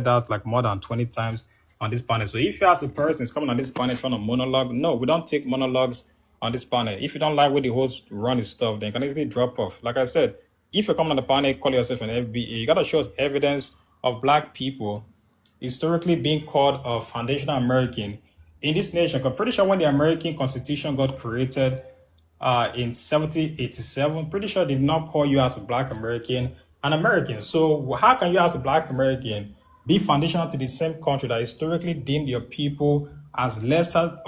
that like more than 20 times on this panel. So if you ask a person is coming on this panel trying to monologue, no, we don't take monologues on this panel. If you don't like where the host run his stuff, then you can easily drop off. Like I said, if you're coming on the panel, call yourself an FBA, you gotta show us evidence of black people historically being called a foundational American in this nation. I'm pretty sure when the American Constitution got created in 1787, pretty sure they did not call you as a black American an American. So how can you as a black American be foundational to the same country that historically deemed your people as lesser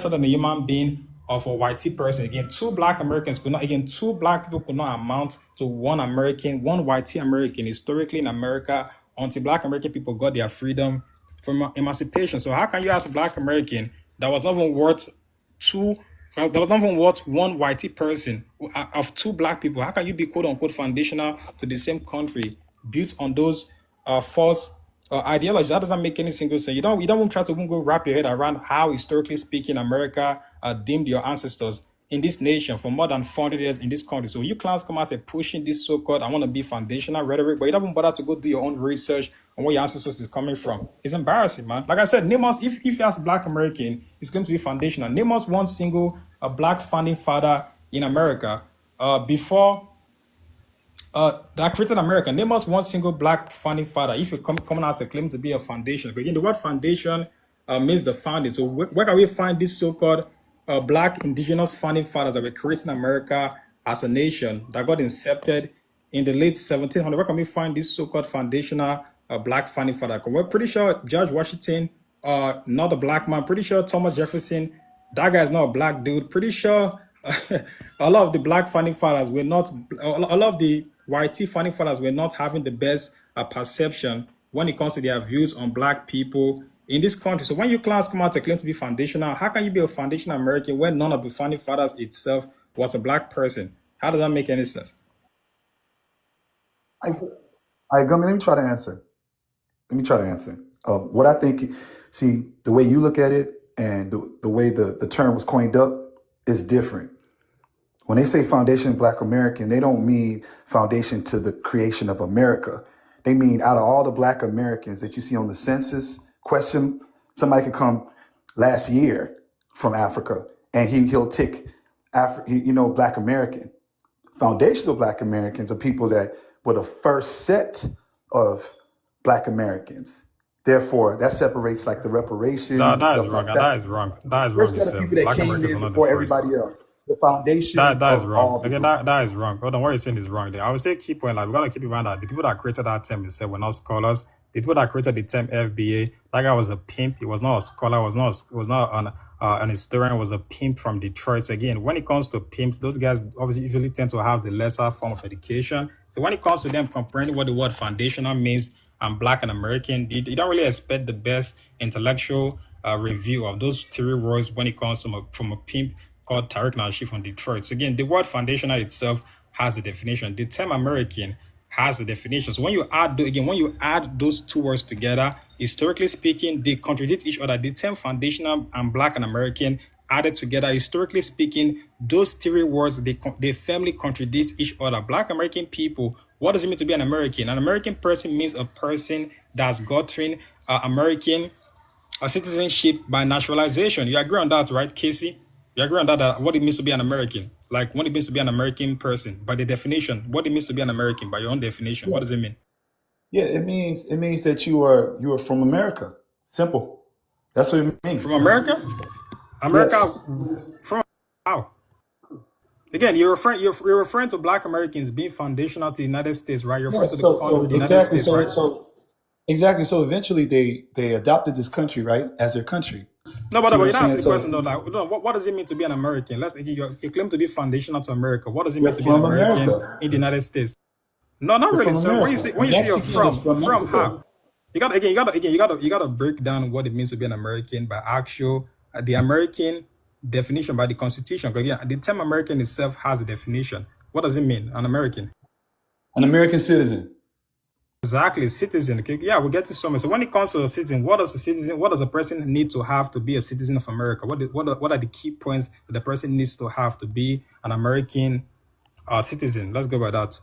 than a human being of a whitey person? Again, two black Americans could not, again, two black people could not amount to one American, one whitey American historically in America until black American people got their freedom from emancipation. So how can you as a black American that was not even worth two, that was not even worth one whitey person of two black people, how can you be quote unquote foundational to the same country built on those false ideologies? That doesn't make any single sense. You don't even try to even go wrap your head around how historically speaking America deemed your ancestors in this nation for more than 400 years in this country. So you clowns come out and pushing this so-called I want to be foundational rhetoric, but you don't even bother to go do your own research on where your ancestors is coming from. It's embarrassing, man. Like I said, name us, if you ask black American, it's going to be foundational. Name us one single black founding father in America before that created America. Name us one single black founding father if you're coming out to claim to be a foundation. Because again, the word foundation means the founding. So where can we find this so-called black indigenous founding fathers that were creating America as a nation that got incepted in the late 1700s? Where can we find this so-called foundational black founding father? We're pretty sure George Washington, not a black man. Pretty sure Thomas Jefferson, that guy's not a black dude. Pretty sure a lot of the black founding fathers were not, a lot of the whitey founding fathers were not having the best perception when it comes to their views on black people in this country. So when you class come out to claim to be foundational, how can you be a foundational American when none of the founding fathers itself was a black person? How does that make any sense? Let me try to answer. What I think, see, the way you look at it and the way the term was coined up is different. When they say foundation black American, they don't mean foundation to the creation of America. They mean out of all the black Americans that you see on the census question, somebody could come last year from Africa and he'll tick black American. Foundational black Americans are people that were the first set of black Americans. Therefore, that separates like the reparations. That is wrong. That is wrong. That is wrong. First set of people that came in before everybody else. The foundation. That is wrong. Again, that is wrong. Hold on, what you're saying is wrong there. I would say key point, like we gotta keep in mind that the people that created that term themselves were not scholars. The people that created the term FBA, that guy was a pimp. He was not a scholar. Was not an historian. Was a pimp from Detroit. So again, when it comes to pimps, those guys obviously usually tend to have the lesser form of education. So when it comes to them comprehending what the word foundational means and black and American, you don't really expect the best intellectual review of those three words when it comes from a pimp called Tariq Nasheed from Detroit. So again, the word foundational itself has a definition. The term American has a definition. So when you add those two words together, historically speaking, they contradict each other. The term foundational and black and American added together, historically speaking, those three words, they firmly contradict each other. Black American people, what does it mean to be an American? An American person means a person that's gotten American citizenship by naturalization. You agree on that, right, Casey? You agree on that what it means to be an American? Like what it means to be an American person by the definition. What it means to be an American by your own definition. Yeah. What does it mean? Yeah, it means that you are from America. Simple. That's what it means. From America? America Yes. From how? Again, you're referring to black Americans being foundational to the United States, right? You're referring to the country of the United States, right? Exactly. So eventually they adopted this country, right, as their country. No, but See what you I'm don't ask saying? the question though. Like, what does it mean to be an American? You claim to be foundational to America. What does it mean to be an From American America. in the United States? No, not You're really, from sir. When you America. say you're Mexican is from Mexico. how? You gotta break down what it means to be an American by actual the American definition by the Constitution. Because again, the term American itself has a definition. What does it mean, an American? An American citizen. Exactly, citizen. Okay, yeah, we'll get to some. So when it comes to a citizen, what does a person need to have to be a citizen of America? What are the key points that the person needs to have to be an American citizen? Let's go by that.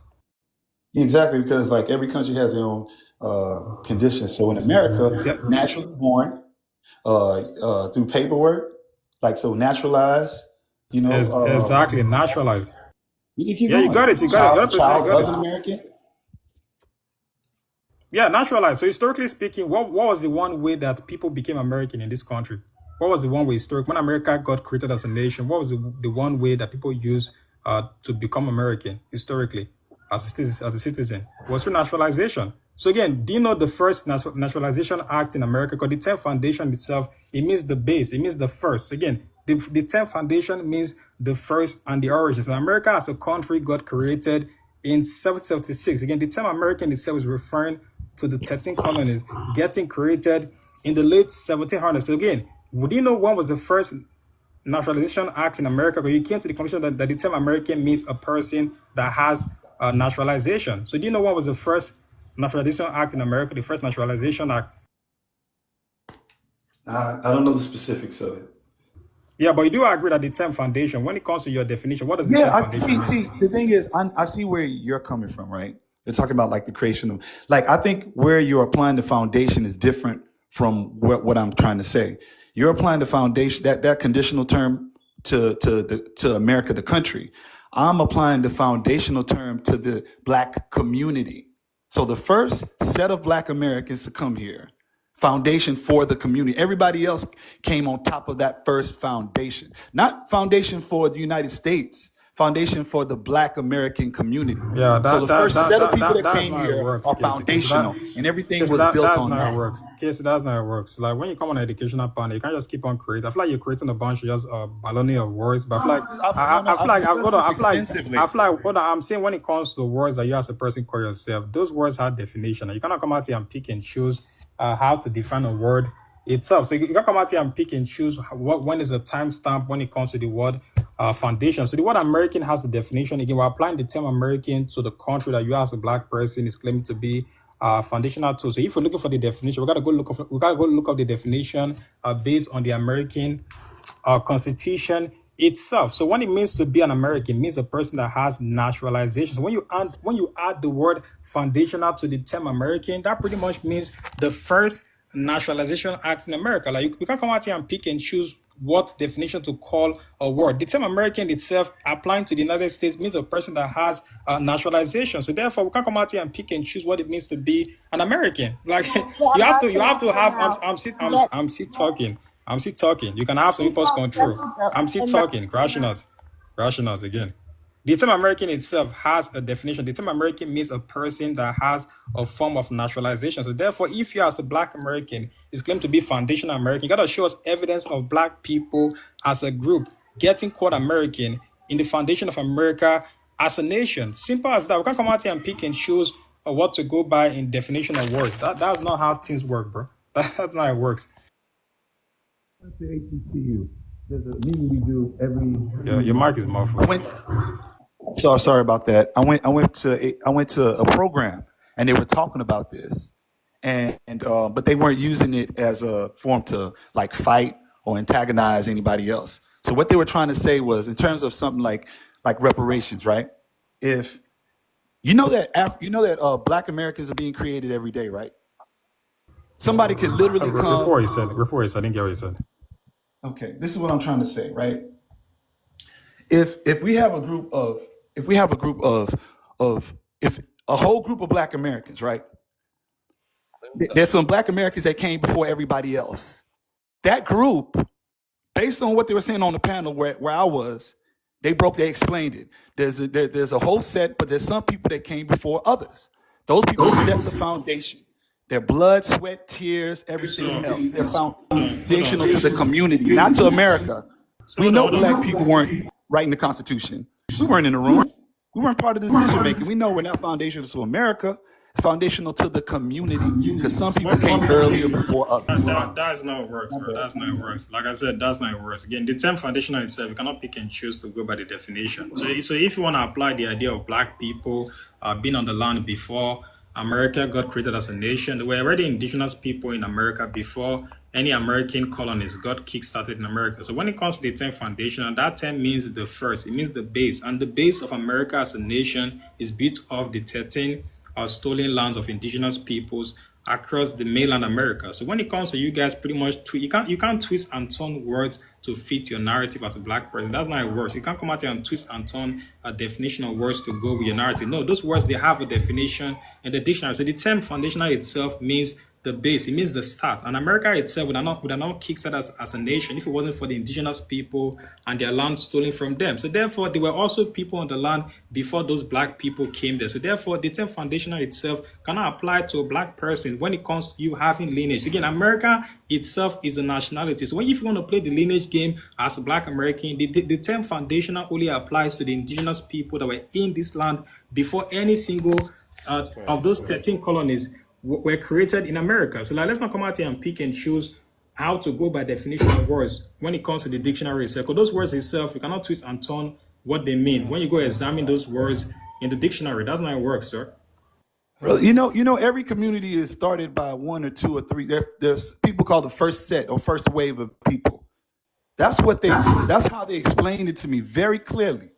Exactly, because like every country has their own conditions. So in America, Yep. naturally born through paperwork, like so naturalized. You know, Exactly. Naturalized. you can keep Yeah, you got going. it. You got it. Child, 100% child got of it. an American. Yeah, naturalized. So historically speaking, what was the one way that people became American in this country? What was the one way historic when America got created as a nation? What was the one way that people used to become American historically as a citizen? Was through naturalization. So again, do you know the first naturalization act in America? Because the term foundation itself, it means the base, it means the first. So again, the term foundation means the first and the origins. And America as a country got created in 1776. Again, the term American itself is referring to the 13 colonies getting created in the late 1700s. So again, would you know when was the first naturalization act in America? Because you came to the conclusion that the term American means a person that has naturalization. So do you know what was the first naturalization act in America, the first naturalization act? I don't know the specifics of it. Yeah, but you do agree that the term foundation, when it comes to your definition, what does the Yeah, term I foundation see. mean? See, the thing is, I see where you're coming from, right? You're talking about like the creation of, like, I think where you're applying the foundation is different from what I'm trying to say. You're applying the foundation, that conditional term to America, the country. I'm applying the foundational term to the Black community. So the first set of Black Americans to come here, foundation for the community. Everybody else came on top of that first foundation, not foundation for the United States, foundation for the Black American community. Yeah, So the first set of people that that's came not how it here works, are Casey. foundational, and everything Casey, was built that's on not how it that. works. Casey, that's not how it works. Like when you come on an educational panel, you can't just keep on creating. I feel like you're creating a bunch of just baloney of words. But I feel like No, no, I feel I've like discussed hold on. this extensively. I feel like hold on. I'm saying when it comes to the words that you as a person call yourself, those words have definition. You cannot come out here and pick and choose how to define a word itself. So you can come out here and pick and choose what when is a timestamp when it comes to the word foundation. So the word American has a definition. Again, we're applying the term American to the country that you as a Black person is claiming to be foundational to. So if we're looking for the definition, we gotta go look up the definition based on the American Constitution itself. So when it means to be an American, it means a person that has naturalization. So when you add the word foundational to the term American, that pretty much means the first naturalization act in America. Like you can come out here and pick and choose what definition to call a word. The term American itself applying to the United States means a person that has naturalization. So therefore, we can't come out here and pick and choose what it means to be an American. Like you have to have. I'm still talking. I'm still talking. You can have some impulse control. I'm still talking. Crashing out again. The term American itself has a definition. The term American means a person that has a form of naturalization. So therefore, if you as a Black American is claimed to be foundational American, you gotta show us evidence of Black people as a group getting called American in the foundation of America as a nation. Simple as that. We can't come out here and pick and choose what to go by in definition of words. That's not how things work, bro. That's not how it works. That's the HBCU. There's a meeting we do every. Yeah, your mic is I muffled. went. Sorry about that. I went to a program, and they were talking about this, and but they weren't using it as a form to like fight or antagonize anybody else. So what they were trying to say was, in terms of something like reparations, right? If you know that Black Americans are being created every day, right? Somebody could literally come. Before he said, I didn't get what he said. Okay, this is what I'm trying to say, right? If we have a group of if we have a group of if a whole group of Black Americans, right? There's some Black Americans that came before everybody else. That group, based on what they were saying on the panel where I was, they explained it. There's a whole set, but there's some people that came before others. Those people set the foundation. Their blood, sweat, tears, everything else. They're foundational to the community, not to America. We know Black people weren't writing the Constitution. We weren't in the room. We weren't part of the decision making. We know we're not foundational to America. It's foundational to the community because some people came earlier before others. That's not how it works, bro. That's not how it works. Like I said, that's not how it works. Again, the term foundational itself, you cannot pick and choose to go by the definition. So if you want to apply the idea of Black people being on the land before America got created as a nation, there were already indigenous people in America before any American colonies got kick-started in America. So when it comes to the term foundation, that term means the first, it means the base. And the base of America as a nation is built off the 13 stolen lands of indigenous peoples across the mainland America. So when it comes to you guys, pretty much you can't twist and turn words to fit your narrative as a black person. That's not how it works. You can't come out here and twist and turn a definition of words to go with your narrative. No, those words, they have a definition in the dictionary. So the term foundational itself means the base, it means the start. And America itself would have not kickstarted as a nation if it wasn't for the indigenous people and their land stolen from them. So therefore, there were also people on the land before those black people came there. So therefore, the term foundational itself cannot apply to a black person when it comes to you having lineage. Again, America itself is a nationality. So if you want to play the lineage game as a black American, the term foundational only applies to the indigenous people that were in this land before any single of those 13 colonies were created in America. So let's not come out here and pick and choose how to go by definition of words when it comes to the dictionary itself. Because those words itself, you cannot twist and turn what they mean. When you go examine those words in the dictionary, that's not how it works, sir. Well, every community is started by one or two or three. There's people called the first set or first wave of people. That's how they explained it to me very clearly.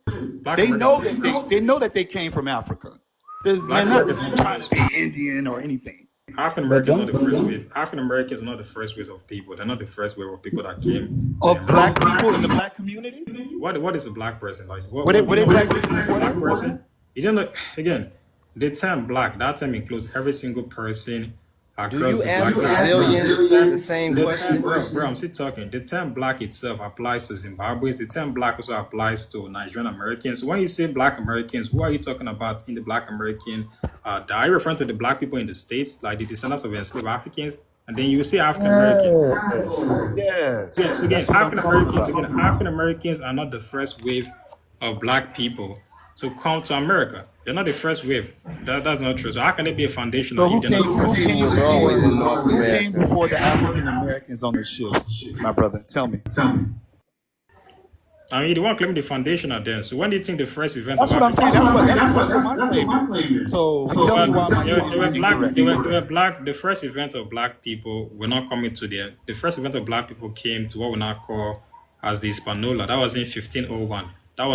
They know that they came from Africa. They're not trying to be Indian or anything. African Americans are not the first wave. African Americans are not the first wave of people. They're not the first wave of people that came. Of black people in the black community? What is a black person like? Were they black people before black person? You don't know. Again, the term black, that term includes every single person Do across you the ask black Brazilians the same the question? term, bro, I'm still talking. The term black itself applies to Zimbabweans. The term black also applies to Nigerian Americans. So when you say black Americans, who are you talking about in the black American? Are you referring to the black people in the States, like the descendants of enslaved Africans? And then you say African American. Yes. So again, African Americans are not the first wave of black people to come to America. They're not the first wave. That's not true. So how can it be a foundation? So They're not the first wave? People was always in North Who came America. before the African Americans on the ships, my brother? Tell me. I mean, you want to claim the foundation of them. So when do you think the first event That's of what I'm saying. African That's what my claim is. So tell me why they were black. incorrect. They were black. The first event of black people were not coming to the first event of black people came to what we now call as the Hispanola. That was in 1501. That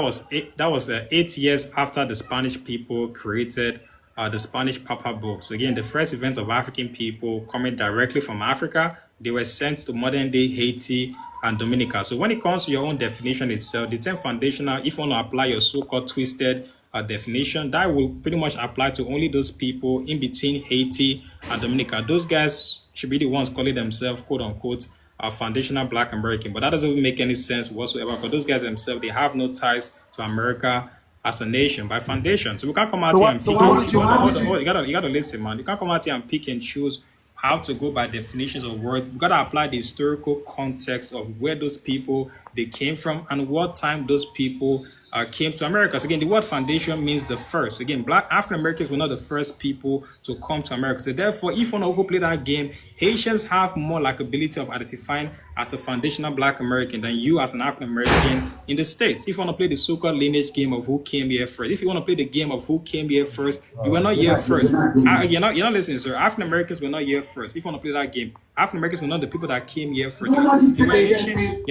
was 8 years after the Spanish people created the Spanish Papa Book. So again, the first event of African people coming directly from Africa, they were sent to modern day Haiti and Dominica. So when it comes to your own definition itself, the term foundational, if you want to apply your so-called twisted definition, that will pretty much apply to only those people in between Haiti and Dominica. Those guys should be the ones calling themselves, quote unquote, foundational black American. But that doesn't make any sense whatsoever, because those guys themselves, they have no ties to America as a nation by foundation. So we can't come out here and pick and choose. You gotta listen, man. You can't come out here and pick and choose how to go by definitions of words. We gotta apply the historical context of where those people they came from and what time those people came to America. So again, the word foundation means the first. Again, black African Americans were not the first people to come to America. So therefore, if you want to play that game, Haitians have more likability of identifying as a foundational black American than you as an African American in the States. If you want to play the so-called lineage game of who came here first, if you want to play the game of who came here first, you were not here first. You're not listening, sir. African Americans were not here first. If you want to play that game, African Americans were not the people that came here first. You're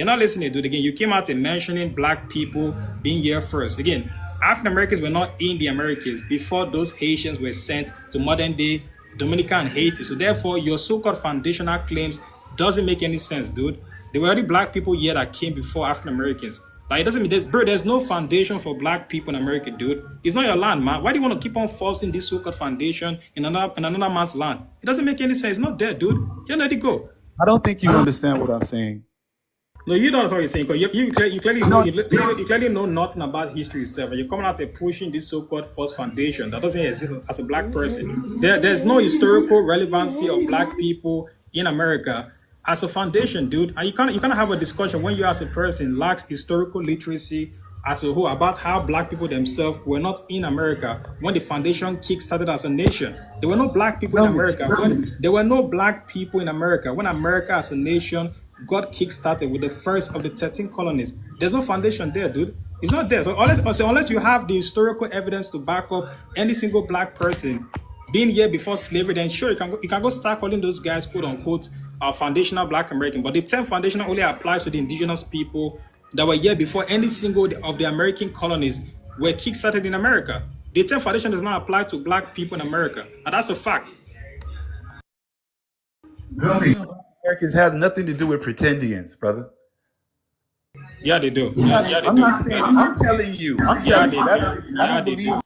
not listening, dude. Again, you came out and mentioning black people being here first. Again, African Americans were not in the Americas before those Haitians were sent to modern day Dominica and Haiti. So therefore, your so-called foundational claims doesn't make any sense, dude. There were already black people here that came before African Americans. Like, it doesn't mean there's no foundation for black people in America, dude. It's not your land, man. Why do you want to keep on forcing this so-called foundation in another man's land? It doesn't make any sense. It's not there, dude. Just let it go. I don't think you understand what I'm saying. No, you don't know what you're saying, because you clearly know nothing about history itself, and you're coming out and pushing this so-called false foundation that doesn't exist as a black person. There's no historical relevancy of black people in America as a foundation, dude. And you can't have a discussion when you as a person lacks historical literacy as a whole about how black people themselves were not in America when the foundation kick-started as a nation. There were no black people in America. There were no black people in America when America as a nation got kick-started with the first of the 13 colonies. There's no foundation there, dude. It's not there. So unless you have the historical evidence to back up any single black person being here before slavery, then sure, you can go start calling those guys, quote unquote, foundational black American. But the term foundational only applies to the indigenous people that were here before any single of the American colonies were kick-started in America. The term foundation does not apply to black people in America, and that's a fact. Gummy. Americans has nothing to do with pretendians, brother. Yeah, they do. I'm not saying. I'm telling you. Yeah, they do. I Yeah, don't they believe. do.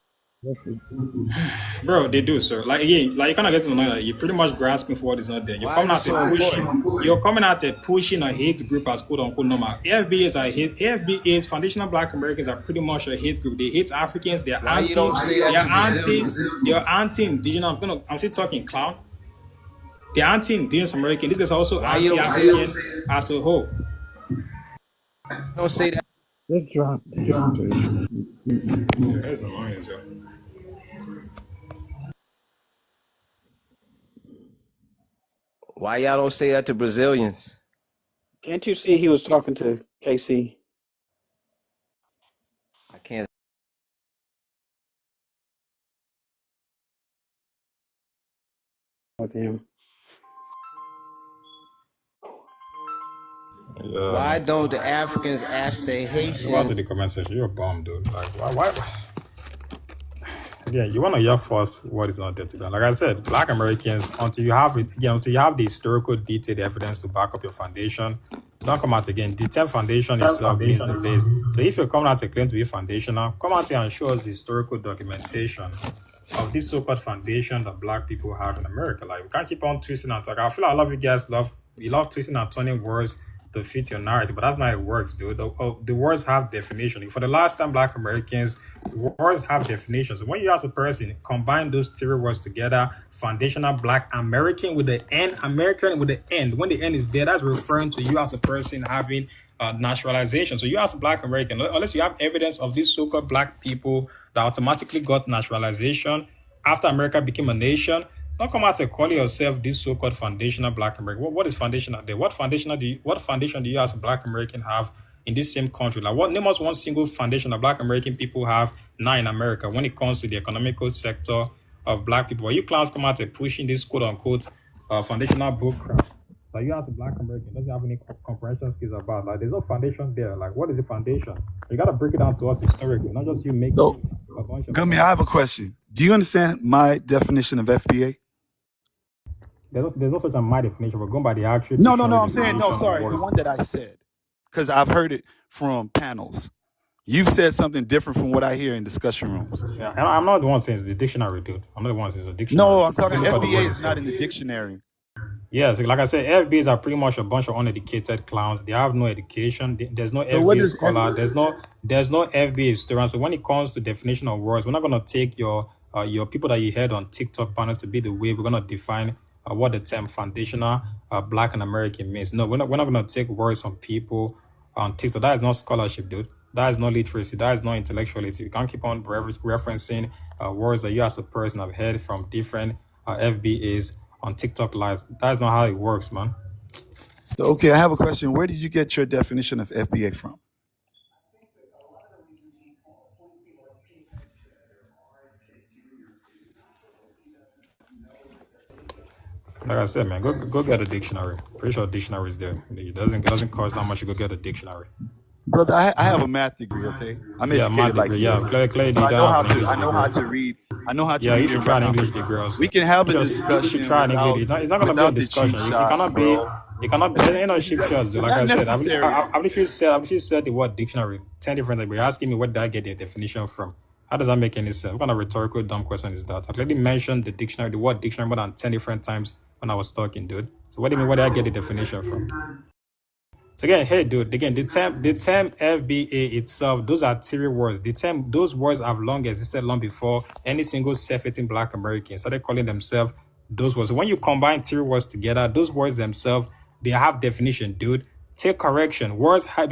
Bro, they do, sir. Like again, like you kind of get to know that you're pretty much grasping for what is not there. You're Why coming is it out so to push. important? You're coming out to pushing a hate group as quote unquote normal. FBAs are hate. FBAs, foundational Black Americans, are pretty much a hate group. They hate Africans. They're Why anti. you don't say that They're to anti. Brazilians? They're anti-indigenous. I'm still talking clown. They're anti-indigenous American. These guys are also Why you don't say anti-African as a whole. Don't say that. Just drop this, dude. Yeah, that's annoying, sir. Why y'all don't say that to Brazilians? Can't you see he was talking to KC? I can't. With him. Yeah. Why don't the Africans ask the Go back to Haitians? the comment section. You're a bum, dude. Like, why? Yeah, you want to hear first what is not there to go. Like I said, Black Americans, until you have it, again, until you have the historical, detailed evidence to back up your foundation, don't come out again. The term foundation itself means the base. So if you're coming out to claim to be foundational, come out here and show us the historical documentation of this so-called foundation that Black people have in America. Like, we can't keep on twisting and talking. I feel like a lot of you guys love twisting and turning words to fit your narrative, but that's not how it works, dude. The words have definition. For the last time, Black Americans, words have definitions. When you ask a person, combine those three words together: foundational Black American with the N, American with the N. When the N is there, that's referring to you as a person having naturalization. So you as a Black American, unless you have evidence of these so-called Black people that automatically got naturalization after America became a nation, don't come out and call yourself this so-called foundational Black American. What is foundational there? What foundation do you as a Black American have in this same country? Like, name us one single foundation that Black American people have now in America when it comes to the economical sector of Black people. Are you clowns come out and pushing this quote unquote foundational book crap that you as a Black American doesn't have any comprehension skills about? Like, there's no foundation there. Like, what is the foundation? You gotta break it down to us historically, not just you making So, a bunch of Gummy, I have a question. Do you understand my definition of FBA? there's no such a my definition, but going by the actual No. dictionary I'm saying no. definition of Sorry, the words. one that I said, because I've heard it from panels. You've said something different from what I hear in discussion rooms. Yeah, and I'm not the one saying it's the dictionary, dude. I'm not the one saying it's a dictionary. No, I'm talking Look at the FBA word is not itself. in the dictionary. Yeah, so like I said, FBAs are pretty much a bunch of uneducated clowns. They have no education. There's no So what FBA is scholar. FBA? There's no FBA historian. So when it comes to definition of words, we're not gonna take your people that you heard on TikTok panels to be the way we're gonna define what the term foundational Black and American means. No, we're not gonna take words from people on TikTok. That is not scholarship, dude. That is not literacy. That is not intellectuality. You can't keep on referencing words that you as a person have heard from different FBAs on TikTok lives. That's not how it works, man. So, okay, I have a question. Where did you get your definition of FBA from? Like I said, man, go get a dictionary. Pretty sure dictionary is there. It doesn't cost that much to go get a dictionary. Brother, I have a math degree, okay? I'm Yeah, educated math like degree. you. Yeah, clearly So you I don't know have how an to English I know how degree. to read. I know how to Yeah, you read should and try an write English numbers. degree also. We can have a You discussion should try an English. without It's not gonna be a without the cheap discussion. You shots, cannot be. bro. You cannot. There's no cheap shots, dude. Like Not I said, necessary. I've literally said the word dictionary 10 different times. But you're asking me where did I get the definition from? How does that make any sense? What kind of rhetorical dumb question is that? I clearly mentioned the word dictionary more than 10 different times when I was talking, dude. So what do you mean? Where did I get the definition from? So again, hey, dude. Again, the term FBA itself, those are theory words. Those words have long existed long before any single self-hating Black American started calling themselves those words. So when you combine theory words together, those words themselves, they have definition, dude. Take correction. Words have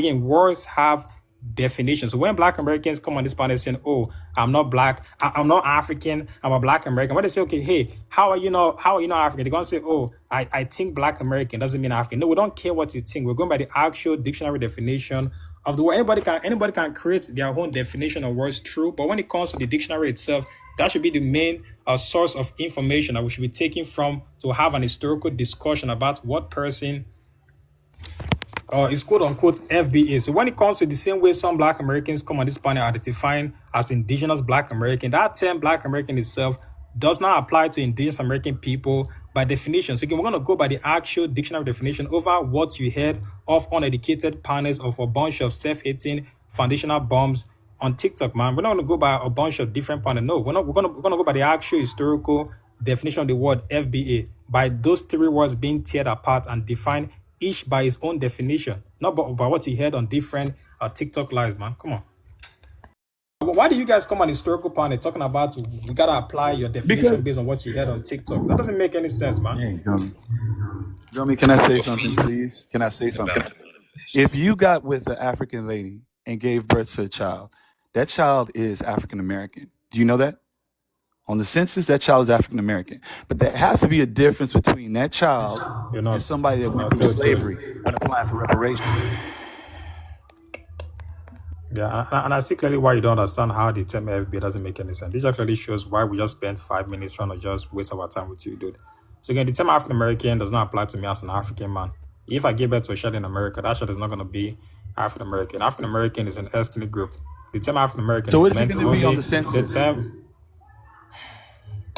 definition. So when Black Americans come on this panel saying, "Oh, I'm not Black, I'm not African, I'm a Black American," when they say, "Okay, hey, how are you not African?" They're gonna say, "Oh, I think Black American doesn't mean African." No, we don't care what you think. We're going by the actual dictionary definition of the word. Anybody can create their own definition of words, true. But when it comes to the dictionary itself, that should be the main source of information that we should be taking from to have an historical discussion about what person It's quote unquote FBA. So when it comes to the same way some Black Americans come on this panel identifying as indigenous Black American, that term Black American itself does not apply to indigenous American people by definition. So again, we're going to go by the actual dictionary definition over what you heard of uneducated panels of a bunch of self-hating foundational bombs on TikTok, man. We're not going to go by a bunch of different panels. No, we're gonna go by the actual historical definition of the word FBA, by those three words being teared apart and defined each by its own definition, not by what you heard on different TikTok lives, man. Come on. Why do you guys come on historical panel talking about we gotta apply your definition Because based on what you heard on TikTok? That doesn't make any sense, man. hey, Gummy, can I say something, please? Can I say something? If you got with an African lady and gave birth to a child, that child is African American. Do you know that? On the census, that child is African American. But there has to be a difference between that child You're and not. somebody that went Not through totally. slavery when applying for reparations. Yeah, and I see clearly why you don't understand how the term FBA doesn't make any sense. This just clearly shows why we just spent 5 minutes trying to just waste our time with you, dude. So again, the term African American does not apply to me as an African man. If I give birth to a child in America, that child is not going to be African American. African American is an ethnic group. The term African American So is is it meant going to be on only the the census? term.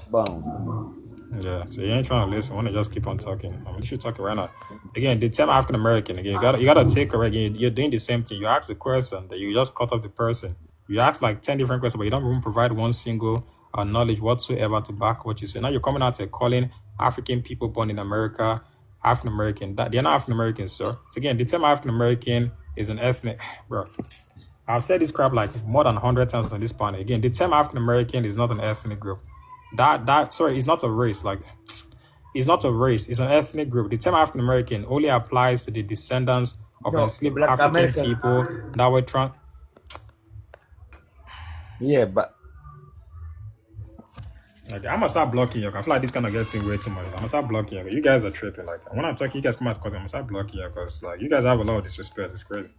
Boom. Yeah, so you ain't trying to listen. I want to just keep on talking. I'm literally talking right now. Again, the term African American. Again, you gotta take correct. Again, you're doing the same thing. You ask a question, that you just cut off the person. You ask like 10 different questions, but you don't even provide one single knowledge whatsoever to back what you say. Now you're coming out and calling African people born in America African American. That they're not African Americans, sir. So again, the term African American is an ethnic, bro. I've said this crap like more than 100 times on this panel. Again, the term African American is not an ethnic group. Sorry, it's not a race. Like, it's not a race. It's an ethnic group. The term African American only applies to the descendants of No, enslaved Black African American. people that were Yeah, but Like, I'm gonna start blocking you. I feel like this kind of getting way too much. I'm gonna start blocking you. You guys are tripping. Like, when I'm talking, you guys come out because I'm gonna start blocking you because like you guys have a lot of disrespect. It's crazy.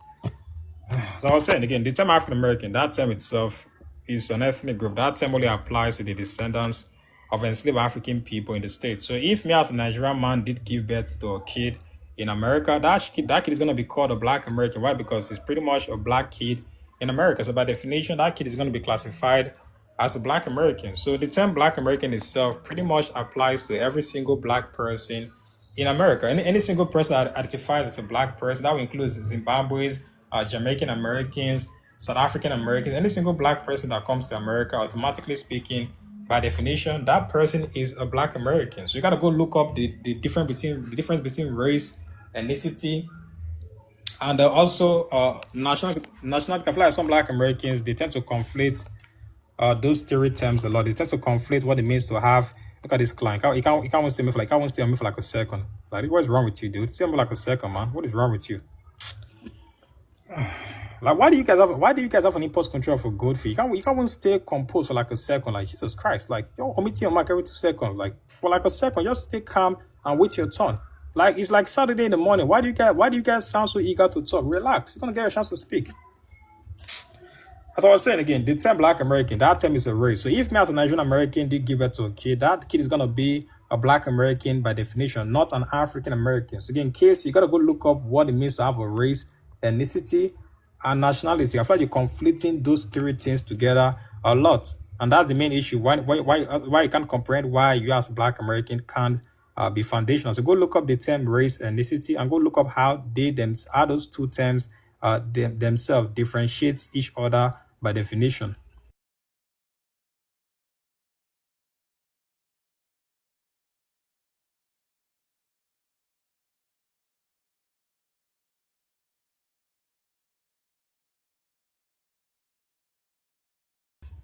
So I was saying again, the term African American, that term itself is an ethnic group. That term only applies to the descendants of enslaved African people in the States. So if me as a Nigerian man did give birth to a kid in America, that kid is gonna be called a Black American. Why? Because it's pretty much a black kid in America. So by definition, that kid is gonna be classified as a Black American. So the term Black American itself pretty much applies to every single Black person in America. Any single person that identifies as a Black person, that will include Zimbabweans, Jamaican Americans, South African Americans, any single Black person that comes to America, automatically speaking, by definition, that person is a Black American. So you gotta go look up the difference between race, ethnicity, and also nationality. I feel like some Black Americans, they tend to conflate those three terms a lot. They tend to conflate what it means to have. Look at this client. You can't even stay on me for like. You can't even stay on me for like a second. Like, what's wrong with you, dude? Stay on me like a second, man. What is wrong with you? Like, why do you guys have an impulse control for goldfish? You can't even stay composed for like a second. Like, Jesus Christ. Like, you're omitting your mic every 2 seconds. Like, for like a second, just stay calm and wait your turn. Like, it's like Saturday in the morning. Why do you guys sound so eager to talk? Relax. You're gonna get a chance to speak. As I was saying again, the term Black American, that term is a race. So if me as a Nigerian American did give birth to a kid, that kid is gonna be a Black American by definition, not an African American. So again, in case you gotta go look up what it means to have a race, ethnicity, and nationality. I feel like you're conflicting those three things together a lot, and that's the main issue. Why you can't comprehend why you as a Black American can't be foundational. So go look up the term race, ethnicity, and go look up how how those two terms themselves differentiates each other by definition.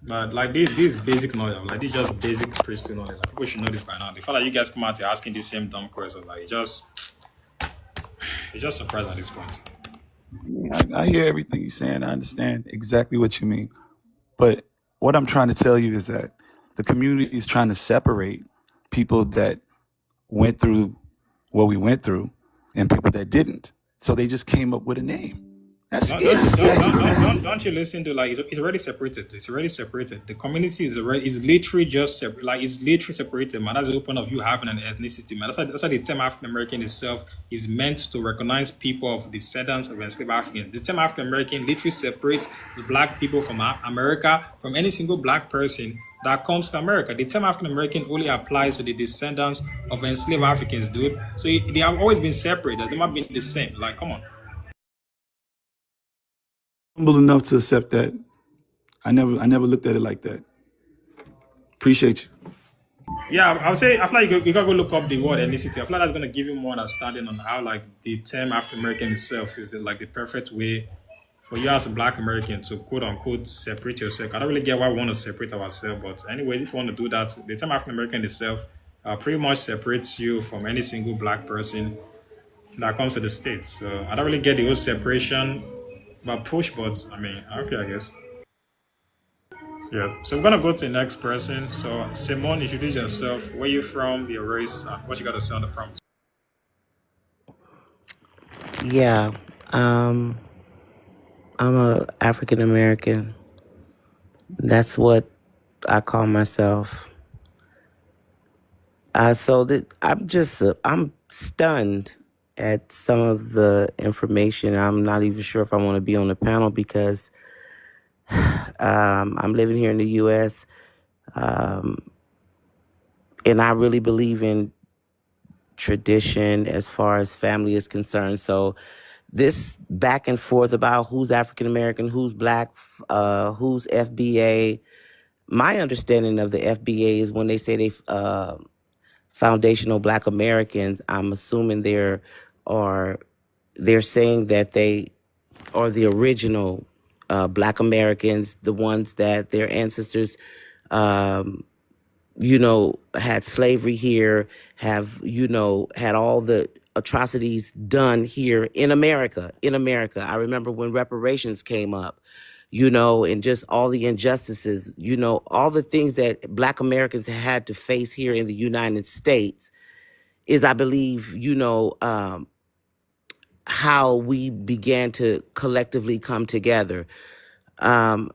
Like this basic knowledge, like this just basic preschool knowledge. Like, people should know this by now. They feel like you guys come out here asking the same dumb questions. Like, it's just surprising at this point. I hear everything you're saying. I understand exactly what you mean. But what I'm trying to tell you is that the community is trying to separate people that went through what we went through and people that didn't. So they just came up with a name. That's Don't, don't, it's don't, that's don't, don't, don't, don't you listen to, like, it's already separated. It's already separated. The community is literally just like, it's literally separated, man. That's the open of you having an ethnicity, man. That's why the term African American itself is meant to recognize people of descendants of enslaved Africans. The term African American literally separates the black people from America, from any single black person that comes to America. The term African American only applies to the descendants of enslaved Africans, dude. So they have always been separate. They've never been the same. Like, come on. humble enough to accept that. I never looked at it like that. Appreciate you. Yeah, I would say I feel like you gotta go look up the word ethnicity. I feel like that's gonna give you more understanding on how, like, the term African American itself is the perfect way for you as a Black American to quote unquote separate yourself. I don't really get why we want to separate ourselves, but anyways, if you want to do that, the term African American itself pretty much separates you from any single Black person that comes to the states. So I don't really get the whole separation, but push. But I mean, okay, I guess. Yeah. So we're gonna go to the next person. So Simone, introduce yourself. Where you from? Your race? And what you got to say on the prompt? Yeah, um, I'm a African American. That's what I call myself. I'm stunned at some of the information. I'm not even sure if I want to be on the panel because I'm living here in the U.S. Um, and I really believe in tradition as far as family is concerned. So this back and forth about who's African American, who's Black, who's FBA. My understanding of the FBA is when they say they foundational Black Americans, I'm assuming they're saying that they are the original Black Americans, the ones that their ancestors, had slavery here, have, had all the atrocities done here in America. I remember when reparations came up, and just all the injustices, all the things that Black Americans had to face here in the United States is, I believe, how we began to collectively come together. Um,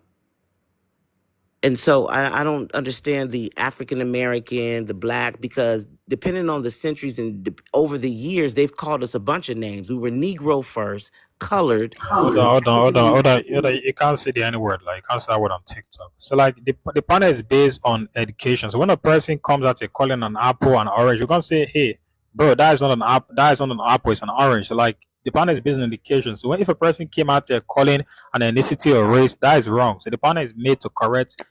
And so I don't understand the African American, the Black, because depending on the centuries and over the years, they've called us a bunch of names. We were Negro first, colored. Hold on. You can't say the any word. Like, you can't say that word on TikTok. So, like, the panel is based on education. So when a person comes out here calling an apple an orange, you're gonna say, "Hey, bro, that is not an apple. That is not an apple. It's an orange." So, like, the panel is based on education. So if a person came out here calling an ethnicity or race, that is wrong. So the panel is made to correct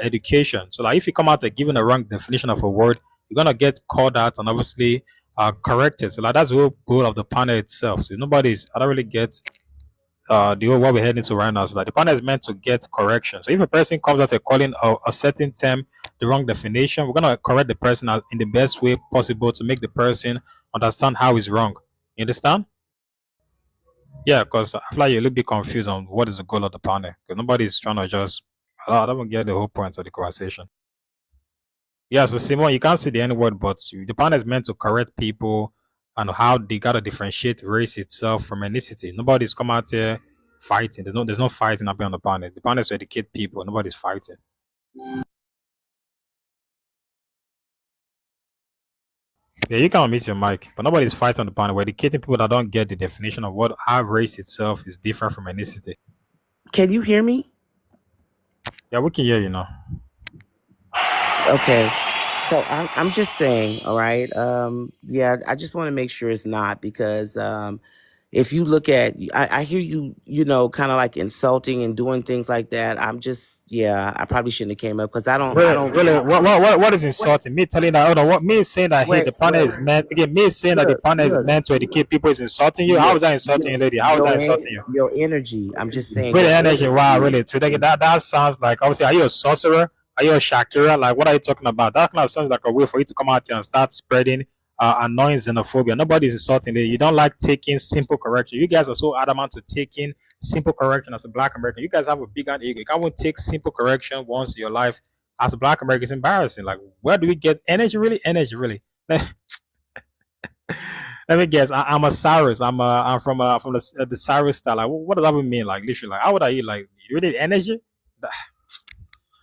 education. So, like, if you come out there giving a wrong definition of a word, you're gonna get called out and obviously corrected. So, like, that's the whole goal of the panel itself. So nobody's. I don't really get the whole what we're heading to right now. So, like, the panel is meant to get correction. So if a person comes out and calling a certain term the wrong definition, we're gonna correct the person in the best way possible to make the person understand how it's wrong. You understand? Yeah, because I feel like you're a little bit confused on what is the goal of the panel. Because nobody's trying to just. I don't get the whole point of the conversation. Yeah, so Simon, you can't say the N word, but the panel is meant to correct people and how they gotta differentiate race itself from ethnicity. Nobody's come out here fighting. There's no fighting happening on the panel. The panel is to educate people. Nobody's fighting. Yeah, you can unmute your mic, but nobody's fighting on the panel. We're educating people that don't get the definition of what how race itself is different from ethnicity. Can you hear me? Yeah, we can hear you now. Okay. So I'm just saying, all right. Yeah, I just want to make sure it's not because if you look at, I hear you, kind of like insulting and doing things like that. I probably shouldn't have came up because I don't Really, what is insulting? Me telling that, hold on, what me saying that, hey, the panel is meant, again, me saying that the panel is meant to educate people is insulting you? How is that insulting you, lady? How is that insulting you? Your energy. I'm just saying. Really, energy, wow, really. So that sounds like, obviously, are you a sorcerer? Are you a Shakira? Like, what are you talking about? That kind of sounds like a way for you to come out here and start spreading annoying xenophobia. Nobody's insulting you. You don't like taking simple correction. You guys are so adamant to taking simple correction as a Black American. You guys have a big ego. You can't take simple correction once in your life as a Black American. It's embarrassing. Like, where do we get energy? Really, energy, really. Let me guess. I'm a Cyrus. I'm from the Cyrus style. Like, what does that even mean? Like, literally, like, how would I eat? Like, you need energy?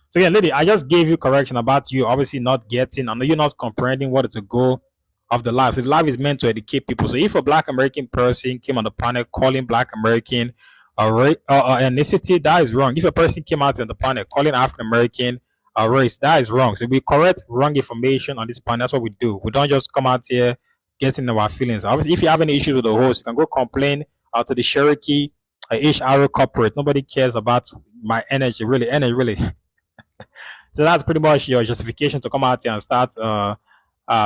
So yeah, lady, I just gave you correction about you obviously not getting. I know you're not comprehending what is the goal of the life. So the life is meant to educate people. So if a Black American person came on the panel calling Black American ethnicity, that is wrong. If a person came out on the panel calling African American a race, that is wrong. So we correct wrong information on this panel. That's what we do. We don't just come out here getting our feelings. Obviously, if you have any issues with the host, you can go complain out to the Cherokee HR corporate. Nobody cares about my energy, really. Energy, really. So that's pretty much your justification to come out here and start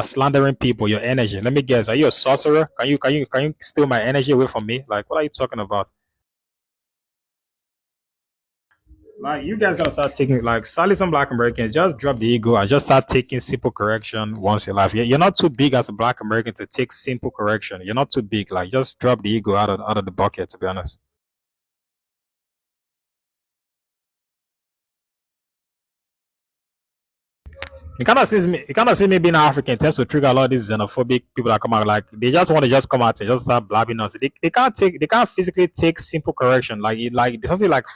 slandering people, your energy. Let me guess, are you a sorcerer? Can you steal my energy away from me? Like, what are you talking about? Like, you guys gotta start taking, like, sadly, some Black Americans just drop the ego and just start taking simple correction once in life. You're not too big as a Black American to take simple correction. You're not too big. Like, just drop the ego out of the bucket. To be honest. It kind of seems me being African tends to trigger a lot of these xenophobic people that come out. Like, they just want to just come out and just start blabbing us. They can't physically take simple correction. Like, there's something like